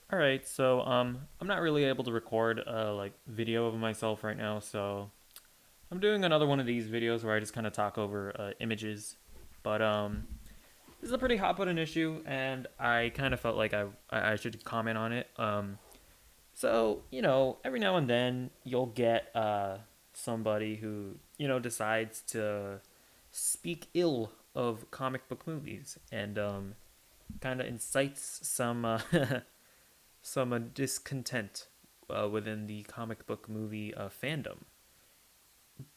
All right, so I'm not really able to record like video of myself right now, so I'm doing another one of these videos where I just kind of talk over images. But this is a pretty hot button issue, and I kind of felt like I should comment on it. So every now and then you'll get somebody who decides to speak ill of comic book movies and kind of incites some some discontent within the comic book movie fandom.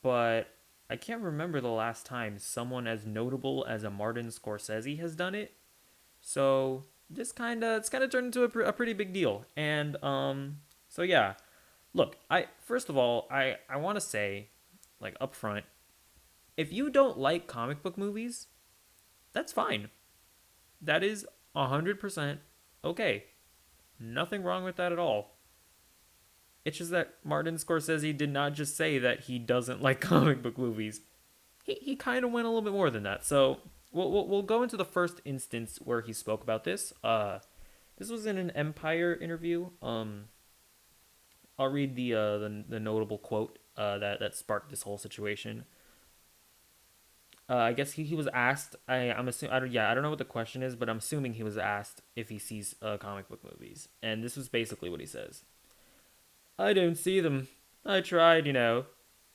But I can't remember the last time someone as notable as a Martin Scorsese has done it. So this kind of turned into a pretty big deal. And so yeah, look, I first of all I want to say like up front, if you don't like comic book movies, that's fine. That is 100% okay. Nothing wrong with that at all. It's just that Martin Scorsese did not just say that he doesn't like comic book movies. He kind of went a little bit more than that. So we'll go into the first instance where he spoke about this. This was in an Empire interview. I'll read the notable quote that sparked this whole situation. I guess he was asked. I'm assuming. I don't know what the question is, but I'm assuming he was asked if he sees comic book movies, and this was basically what he says. I don't see them. I tried,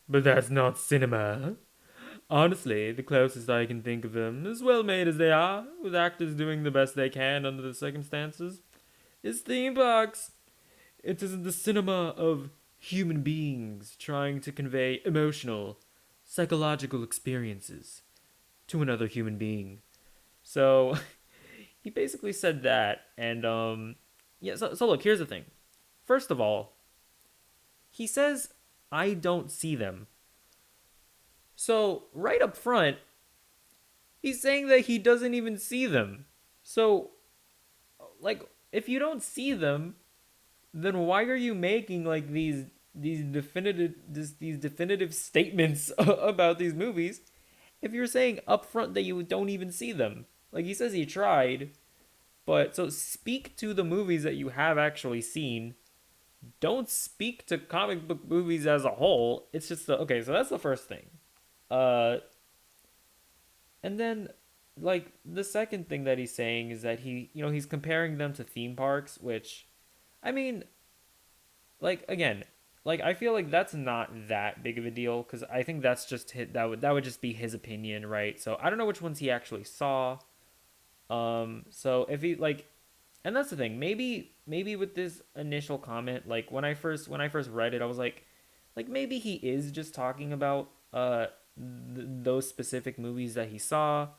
but that's not cinema. Honestly, the closest I can think of them, as well made as they are, with actors doing the best they can under the circumstances, is theme parks. It isn't the cinema of human beings trying to convey emotional, psychological experiences to another human being. So he basically said that, and yeah. So look, here's the thing. First of all, he says I don't see them. So right up front, he's saying that he doesn't even see them. So, like, if you don't see them, then why are you making like these definitive statements about these movies if you're saying up front that you don't even see them? Like he says he tried, but so speak to the movies that you have actually seen. Don't speak to comic book movies as a whole. It's just okay. So that's the first thing. Uh, And then like the second thing that he's saying is that he's comparing them to theme parks, which I mean, like again, like I feel like that's not that big of a deal cuz I think that's just that would just be his opinion, right? So I don't know which ones he actually saw. So if he like and that's the thing. Maybe with this initial comment, like when I first read it, I was like maybe he is just talking about those specific movies that he saw.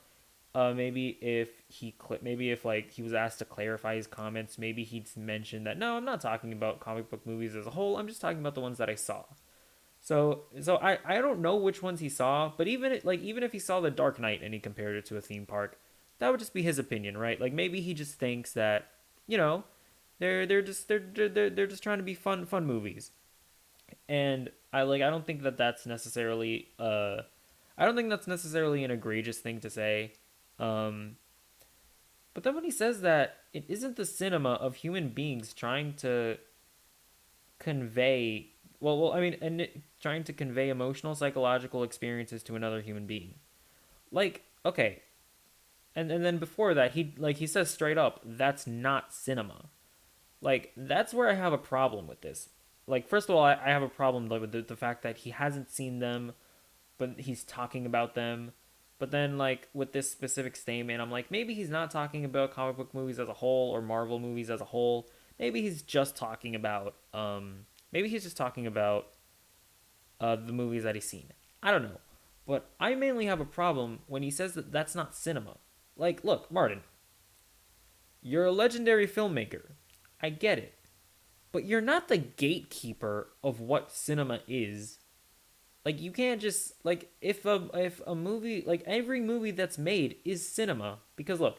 Maybe if like he was asked to clarify his comments, maybe he'd mention that no, I'm not talking about comic book movies as a whole. I'm just talking about the ones that I saw. So I don't know which ones he saw, but even if he saw The Dark Knight and he compared it to a theme park, that would just be his opinion, right? Like maybe he just thinks that you know they're just trying to be fun movies, and I don't think that that's necessarily I don't think that's necessarily an egregious thing to say. Um, but then when he says that it isn't the cinema of human beings trying to convey, I mean, trying to convey emotional, psychological experiences to another human being. Like, okay, and then before that, he says straight up, that's not cinema. Like, that's where I have a problem with this. Like, first of all, I have a problem with the fact that he hasn't seen them, but he's talking about them. But then, like, with this specific statement, I'm like, maybe he's not talking about comic book movies as a whole or Marvel movies as a whole. Maybe he's just talking about the movies that he's seen. I don't know. But I mainly have a problem when he says that that's not cinema. Like, look, Martin, you're a legendary filmmaker. I get it. But you're not the gatekeeper of what cinema is. Like you can't just like if a movie like every movie that's made is cinema because look,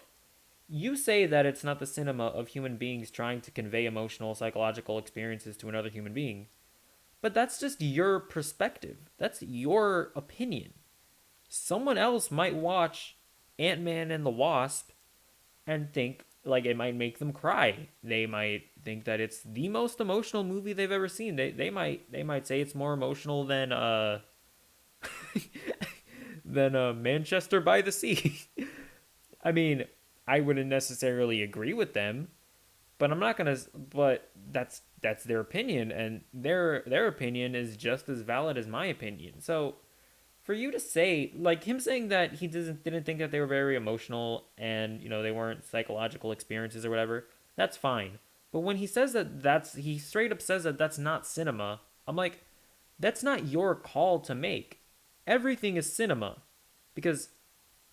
you say that it's not the cinema of human beings trying to convey emotional psychological experiences to another human being. But that's just your perspective. That's your opinion. Someone else might watch Ant-Man and the Wasp and think like it might make them cry. They might think that it's the most emotional movie they've ever seen. They might say it's more emotional than Manchester by the Sea. I mean, I wouldn't necessarily agree with them, but I'm not gonna. But that's their opinion, and their opinion is just as valid as my opinion. So for you to say, like him saying that he didn't think that they were very emotional and they weren't psychological experiences or whatever, that's fine. But when he says that he straight up says that that's not cinema, I'm like, that's not your call to make. Everything is cinema because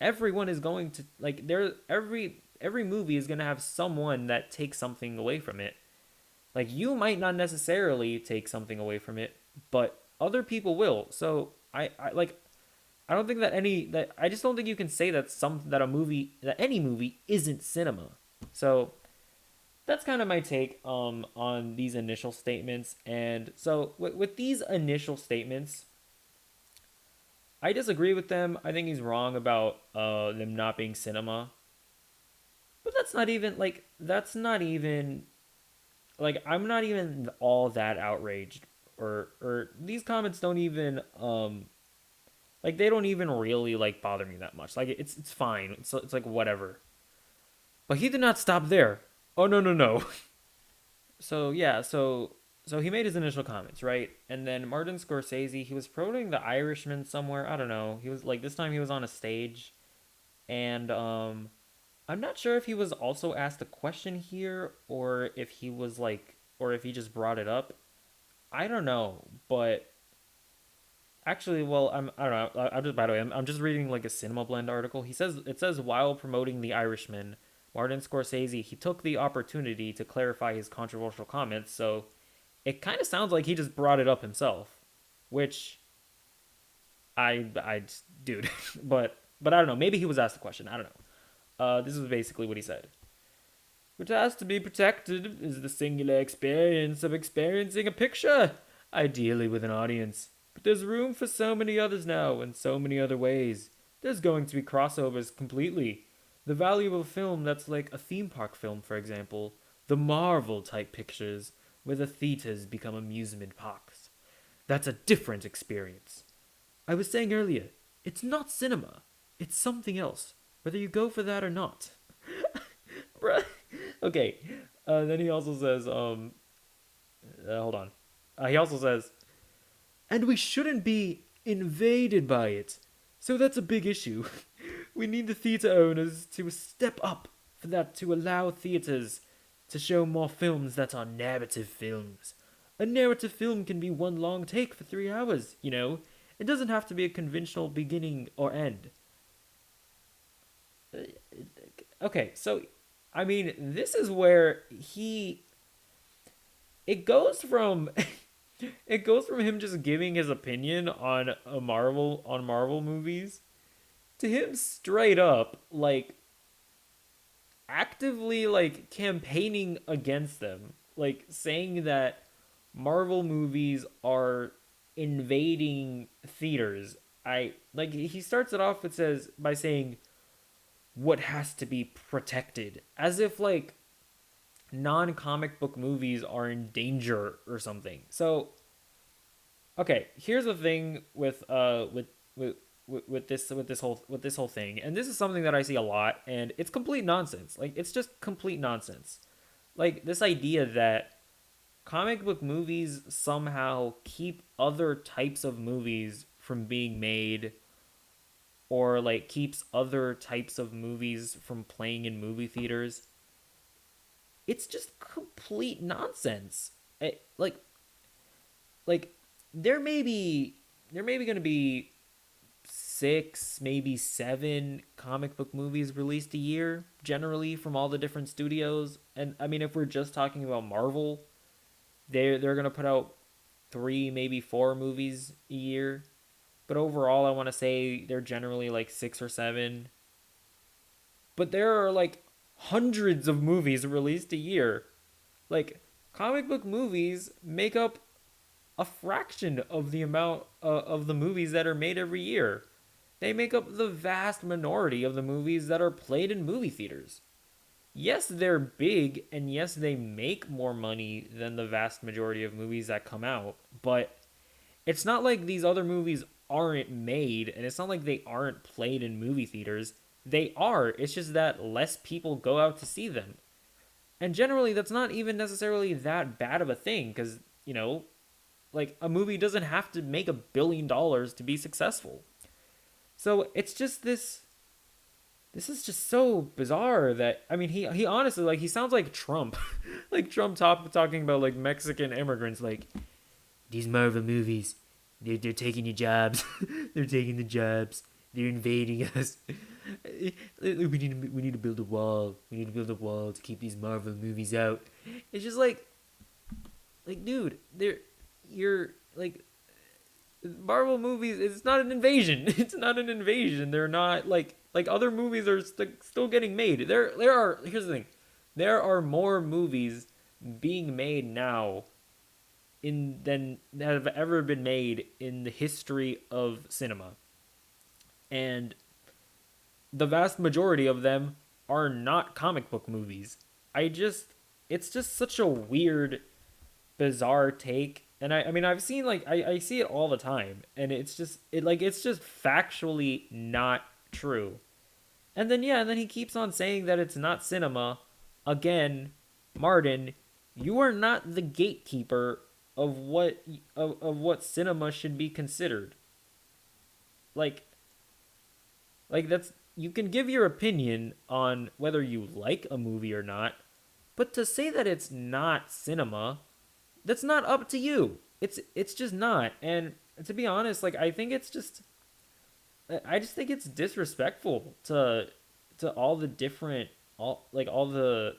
everyone is going to like there every movie is going to have someone that takes something away from it. Like you might not necessarily take something away from it, but other people will. So I like I don't think that I just don't think you can say that any movie isn't cinema. So that's kind of my take on these initial statements. And so with these initial statements, I disagree with them. I think he's wrong about them not being cinema. But that's not even I'm not even all that outraged, or these comments don't even like they don't even really like bother me that much. Like it's fine. It's like whatever. But he did not stop there. Oh no, no, no. So yeah, so he made his initial comments, right? And then Martin Scorsese, he was promoting The Irishman somewhere. I don't know. He was like this time he was on a stage, and I'm not sure if he was also asked a question here, or if he was like, or if he just brought it up. I don't know, but actually, well, I don't know. I'm just by the way, I'm just reading like a Cinema Blend article. It says while promoting The Irishman, Martin Scorsese he took the opportunity to clarify his controversial comments. So it kind of sounds like he just brought it up himself, which I dude, but I don't know. Maybe he was asked a question. I don't know. This is basically what he said. Which has to be protected is the singular experience of experiencing a picture, ideally with an audience. But there's room for so many others now, in so many other ways. There's going to be crossovers completely. The value of a film that's like a theme park film, for example, the Marvel type pictures, where the theaters become amusement parks. That's a different experience. I was saying earlier, it's not cinema. It's something else, whether you go for that or not. Bruh. Okay. Then he also says, hold on. He also says, and we shouldn't be invaded by it. So that's a big issue. We need the theater owners to step up for that, to allow theaters to show more films that are narrative films. A narrative film can be one long take for 3 hours, you know? It doesn't have to be a conventional beginning or end. Okay, so I mean, this is where it goes from it goes from him just giving his opinion on Marvel movies to him straight up like actively like campaigning against them, like saying that Marvel movies are invading theaters. I like he starts it off with says by saying what has to be protected, as if like non-comic book movies are in danger or something. So okay, here's the thing with this whole thing, and this is something that I see a lot, and it's complete nonsense. Like it's just complete nonsense. Like this idea that comic book movies somehow keep other types of movies from being made, or like keeps other types of movies from playing in movie theaters. It's just complete nonsense. Like there may be going to be 6, maybe 7 comic book movies released a year, generally from all the different studios. And I mean, if we're just talking about Marvel, they're gonna put out 3, maybe 4 movies a year. But overall, I want to say they're generally like 6 or 7. But there are like hundreds of movies released a year. Like comic book movies make up a fraction of the amount of the movies that are made every year. They make up the vast minority of the movies that are played in movie theaters. yes, they're big, and yes, they make more money than the vast majority of movies that come out, but it's not like these other movies aren't made, and it's not like they aren't played in movie theaters. They are. It's just that less people go out to see them. And generally, that's not even necessarily that bad of a thing, because, like a movie doesn't have to make $1 billion to be successful. So it's just this. This is just so bizarre that I mean he honestly like he sounds like Trump, like Trump talking about like Mexican immigrants like these Marvel movies, they're taking your jobs, they're taking the jobs, they're invading us. We need to build a wall. We need to build a wall to keep these Marvel movies out. It's just like dude, they're you're like Marvel movies. It's not an invasion. It's not an invasion. They're not like other movies are still getting made. There are here's the thing, there are more movies being made now in than that have ever been made in the history of cinema, and the vast majority of them are not comic book movies. I just it's just such a weird bizarre take. And I mean I've seen like I see it all the time, and it's just factually not true. And then yeah, and then he keeps on saying that it's not cinema. Again, Martin, you are not the gatekeeper of what cinema should be considered. Like that's you can give your opinion on whether you like a movie or not, but to say that it's not cinema, that's not up to you. It's just not. And to be honest, like I just think it's disrespectful to all the different all the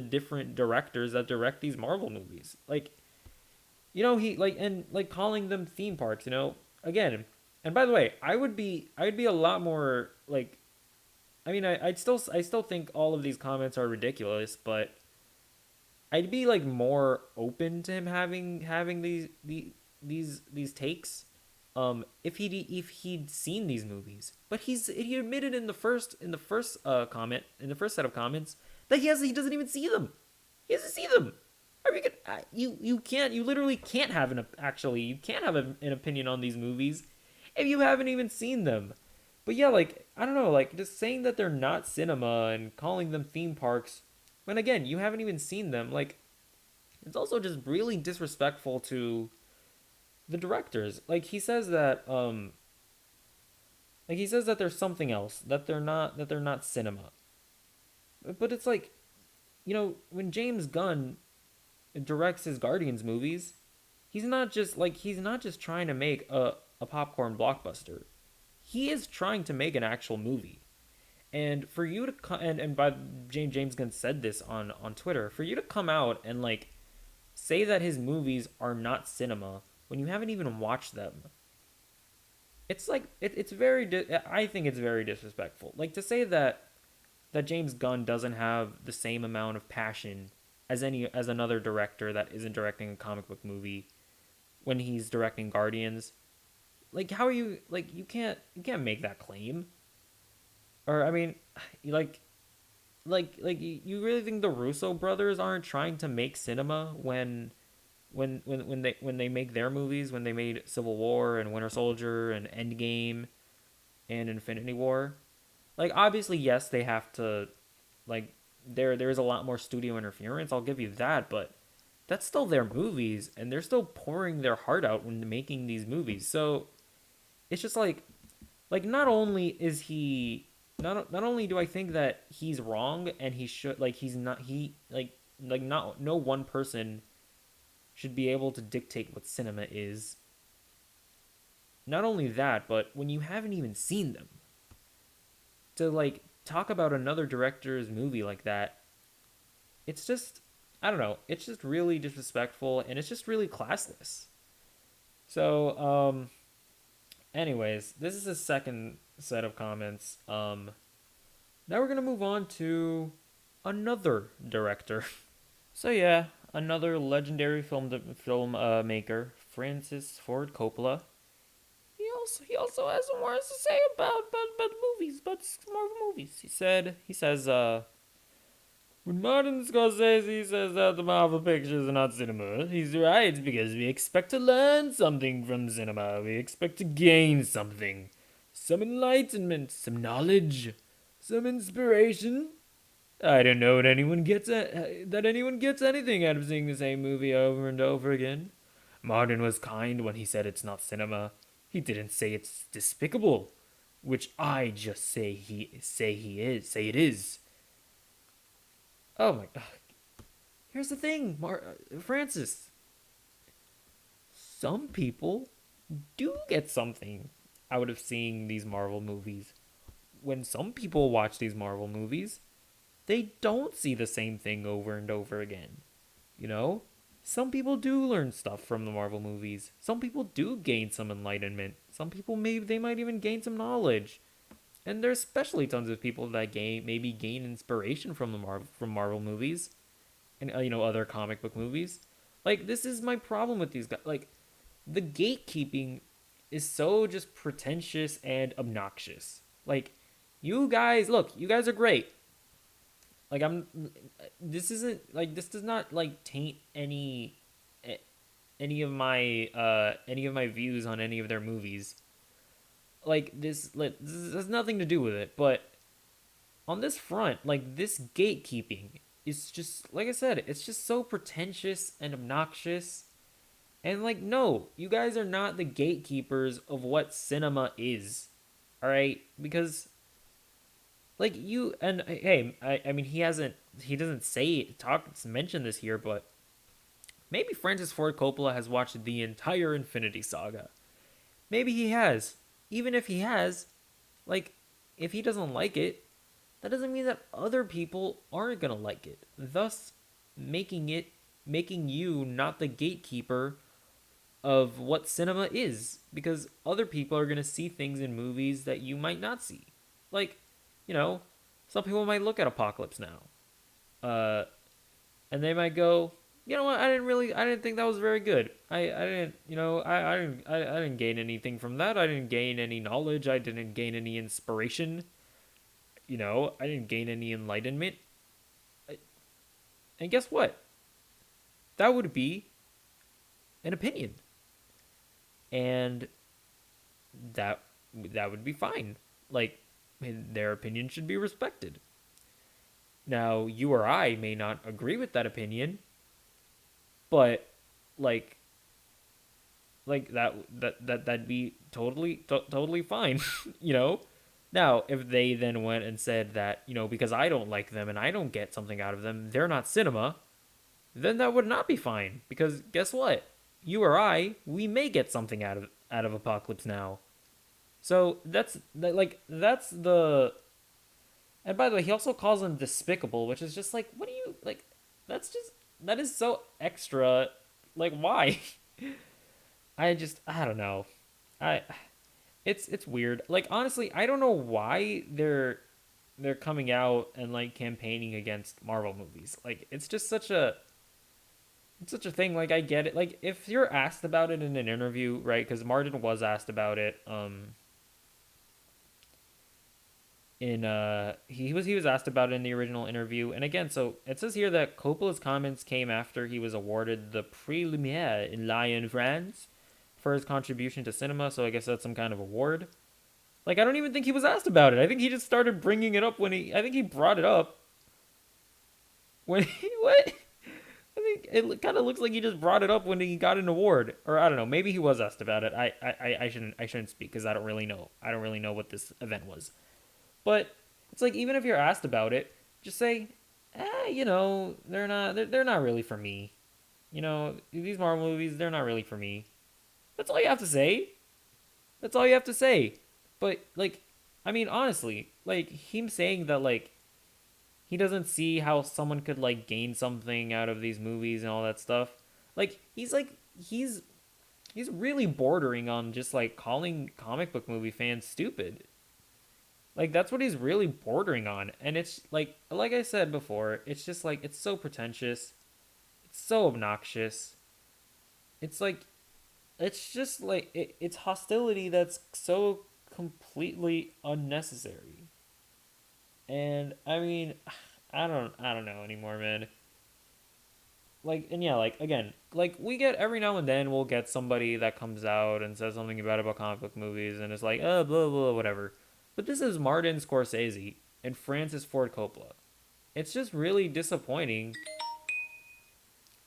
different directors that direct these Marvel movies. Like he like and like calling them theme parks, Again, and by the way, I'd be a lot more like I mean I still think all of these comments are ridiculous, but I'd be like more open to him having these takes, if he'd seen these movies. But he admitted in the first comment in the first set of comments that he doesn't even see them. He doesn't see them. I mean, you literally can't have you can't have an opinion on these movies if you haven't even seen them. But yeah, like I don't know, like just saying that they're not cinema and calling them theme parks when again you haven't even seen them, like it's also just really disrespectful to the directors. Like he says that there's something else, that they're not cinema. But it's like, when James Gunn directs his Guardians movies, he's not just trying to make a popcorn blockbuster. He is trying to make an actual movie. And for you to and by James Gunn said this on Twitter, for you to come out and like say that his movies are not cinema when you haven't even watched them, it's like it's very I think it's very disrespectful. Like to say that James Gunn doesn't have the same amount of passion as another director that isn't directing a comic book movie when he's directing Guardians. Like how are you like you can't make that claim. Or I mean, like you really think the Russo brothers aren't trying to make cinema when they make their movies, when they made Civil War and Winter Soldier and Endgame and Infinity War? Like obviously yes, they have to like there's a lot more studio interference, I'll give you that, but that's still their movies and they're still pouring their heart out when making these movies. So it's just like not only is he not only do I think that he's wrong and he should like he's not he like not no one person should be able to dictate what cinema is. Not only that, but when you haven't even seen them, to like talk about another director's movie like that, it's just I don't know, it's just really disrespectful and it's just really classless. So anyways, this is the second set of comments. Now we're gonna move on to another director. So yeah, another legendary film maker, Francis Ford Coppola. He also has some words to say about movies, about Marvel movies. He says When Martin Scorsese says that the Marvel pictures are not cinema, he's right because we expect to learn something from cinema. We expect to gain something. Some enlightenment, some knowledge, some inspiration. I don't know that anyone gets anything out of seeing the same movie over and over again. Martin was kind when he said it's not cinema. He didn't say it's despicable, which I just say it is. Oh my god. Here's the thing, Francis. Some people do get something out of seeing these Marvel movies. When some people watch these Marvel movies, they don't see the same thing over and over again. You know? Some people do learn stuff from the Marvel movies. Some people do gain some enlightenment. Some people might even gain some knowledge. And there's especially tons of people that maybe gain inspiration from from Marvel movies and other comic book movies. Like this is my problem with these guys. Like the gatekeeping is so just pretentious and obnoxious. Like you guys, look, you guys are great. Like I'm this isn't like this does not like taint any of my views on any of their movies. This has nothing to do with it, but on this front, like this gatekeeping is just like I said, it's just so pretentious and obnoxious. And like no, you guys are not the gatekeepers of what cinema is. All right? Because like you and hey, I mean he doesn't mention this here, but maybe Francis Ford Coppola has watched the entire Infinity Saga. Maybe he has. Even if he has, like if he doesn't like it, that doesn't mean that other people aren't going to like it. Thus making you not the gatekeeper of what cinema is because other people are going to see things in movies that you might not see. Like, you know, some people might look at Apocalypse Now. Uh and they might go, "You know what? I didn't think that was very good. I didn't, I didn't gain anything from that. I didn't gain any knowledge. I didn't gain any inspiration. I didn't gain any enlightenment." And guess what? That would be an opinion. And that would be fine. Like their opinion should be respected. Now, you or I may not agree with that opinion, but like that'd be totally fine, you know? Now, if they then went and said that, because I don't like them and I don't get something out of them, they're not cinema, then that would not be fine. Because guess what? You or I, we may get something out of Apocalypse Now. So that's the. And by the way, he also calls them despicable, which is just like, what do you like? That is so extra. Like, why? I don't know. I it's weird. Like honestly, I don't know why they're coming out and like campaigning against Marvel movies. Like it's such a thing. Like I get it. Like if you're asked about it in an interview, right? Because Martin was asked about it. He was asked about it in the original interview, and again, so it says here that Coppola's comments came after he was awarded the Prix Lumière in Lyon, France, for his contribution to cinema. So I guess that's some kind of award. Like I don't even think he was asked about it. I think he just started bringing it up when he. I think he brought it up when he what. I think it kind of looks like he just brought it up when he got an award, or I don't know. Maybe he was asked about it. I shouldn't speak because I don't really know. I don't really know what this event was. But it's like even if you're asked about it, just say, they're not really for me. These Marvel movies, they're not really for me. That's all you have to say. That's all you have to say. But like, I mean, honestly, like him saying that like he doesn't see how someone could like gain something out of these movies and all that stuff. Like he's really bordering on just like calling comic book movie fans stupid. Like that's what he's really bordering on. And it's like I said before, it's just like it's so pretentious. It's so obnoxious. It's like it's just like it's hostility that's so completely unnecessary. And I mean, I don't know anymore, man. Like, and yeah, like again, like we get every now and then we'll get somebody that comes out and says something about comic book movies, and it's like, blah blah whatever. But this is Martin Scorsese and Francis Ford Coppola. It's just really disappointing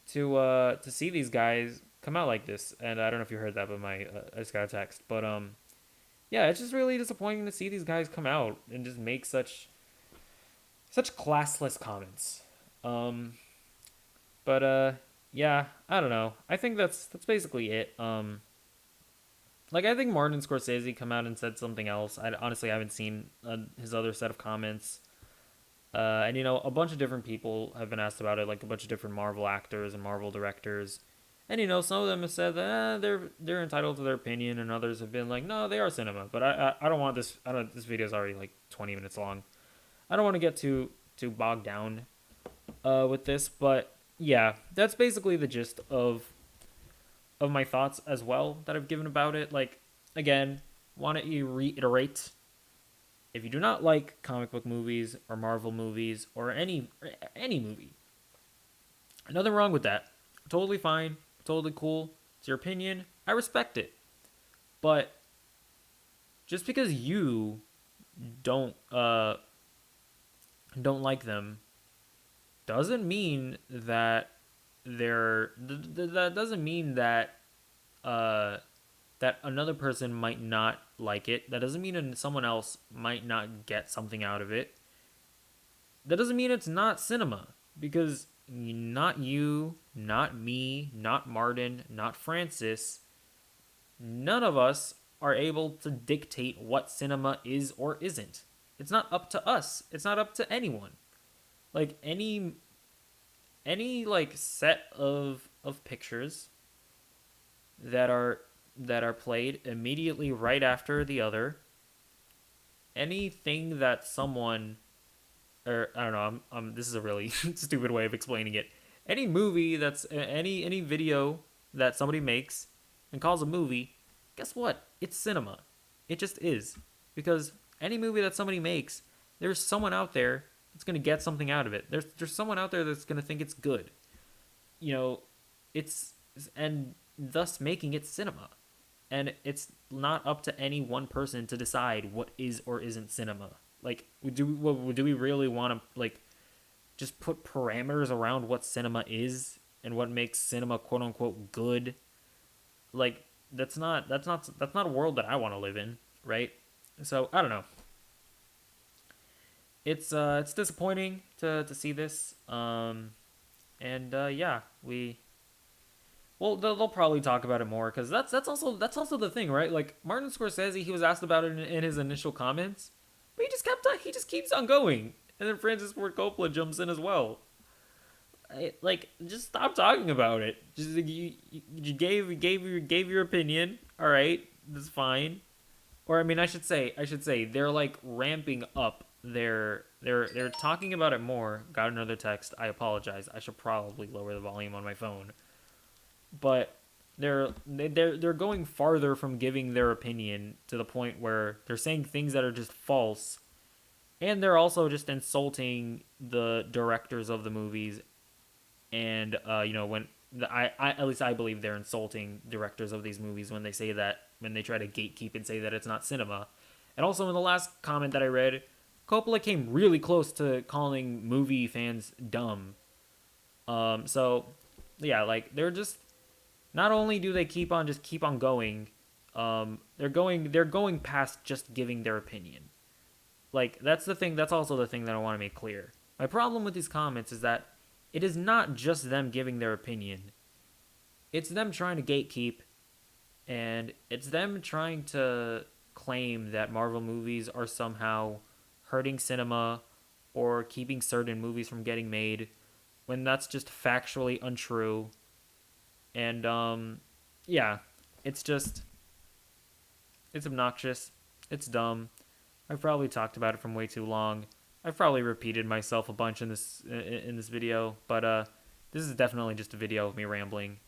to see these guys come out like this. And I don't know if you heard that, but my I just got a text. But yeah, it's just really disappointing to see these guys come out and just make such classless comments. Um, but yeah, I don't know. I think that's basically it. Like I think Martin Scorsese come out and said something else. I honestly haven't seen his other set of comments. And a bunch of different people have been asked about it, like a bunch of different Marvel actors and Marvel directors. And some of them have said that they're entitled to their opinion, and others have been like, no, they are cinema. But I don't want this. I don't. This video is already like 20 minutes long. I don't want to get too bogged down with this, but yeah, that's basically the gist of my thoughts as well that I've given about it. Like again, want to reiterate, if you do not like comic book movies or Marvel movies or any movie, nothing wrong with that. Totally fine, totally cool. It's your opinion. I respect it. But just because you don't don't like them doesn't mean that that doesn't mean that uh that another person might not like it. That doesn't mean someone else might not get something out of it. That doesn't mean it's not cinema, because not you, not me, not Martin, not Francis, none of us are able to dictate what cinema is or isn't. It's not up to us. It's not up to anyone. Like any like set of pictures that are played immediately right after the other, anything that someone, or I don't know, this is a really stupid way of explaining it. Any movie that's any video that somebody makes and calls a movie, guess what? It's cinema. It just is. Because any movie that somebody makes, there's someone out there that's going to get something out of it. There's someone out there that's going to think it's good. It's and thus making it cinema. And it's not up to any one person to decide what is or isn't cinema. Like, do we really want to like just put parameters around what cinema is and what makes cinema quote unquote good? Like, that's not a world that I want to live in, right? So I don't know. It's disappointing to see this. And yeah, they'll probably talk about it more, because that's also the thing, right? Like Martin Scorsese, he was asked about it in his initial comments, but he just keeps on going, and then Francis Ford Coppola jumps in as well. Like, just stop talking about it. Just like, you gave your opinion. All right, that's fine. Or I mean, I should say they're like ramping up. They're talking about it more. Got another text. I apologize. I should probably lower the volume on my phone. But they're going farther from giving their opinion, to the point where they're saying things that are just false, and they're also just insulting the directors of the movies. And when I at least I believe they're insulting directors of these movies when they say that, when they try to gatekeep and say that it's not cinema. And also, in the last comment that I read, Coppola came really close to calling movie fans dumb. So yeah, like, they're just, not only do they keep on going, they're going past just giving their opinion. Like, that's the thing. That's also the thing that I want to make clear. My problem with these comments is that it is not just them giving their opinion. It's them trying to gatekeep, and it's them trying to claim that Marvel movies are somehow hurting cinema or keeping certain movies from getting made, when that's just factually untrue. And yeah, it's obnoxious. It's dumb. I've probably talked about it from way too long. I've probably repeated myself a bunch in this video, but this is definitely just a video of me rambling.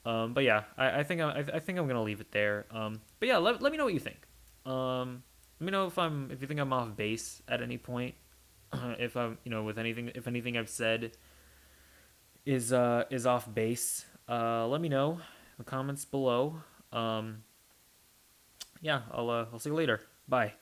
But yeah, I think I'm gonna leave it there. But yeah, let me know what you think. Let me know if you think I'm off base at any point. If I'm, with anything, if anything I've said is off base, let me know in the comments below. Um, yeah, I'll see you later. Bye.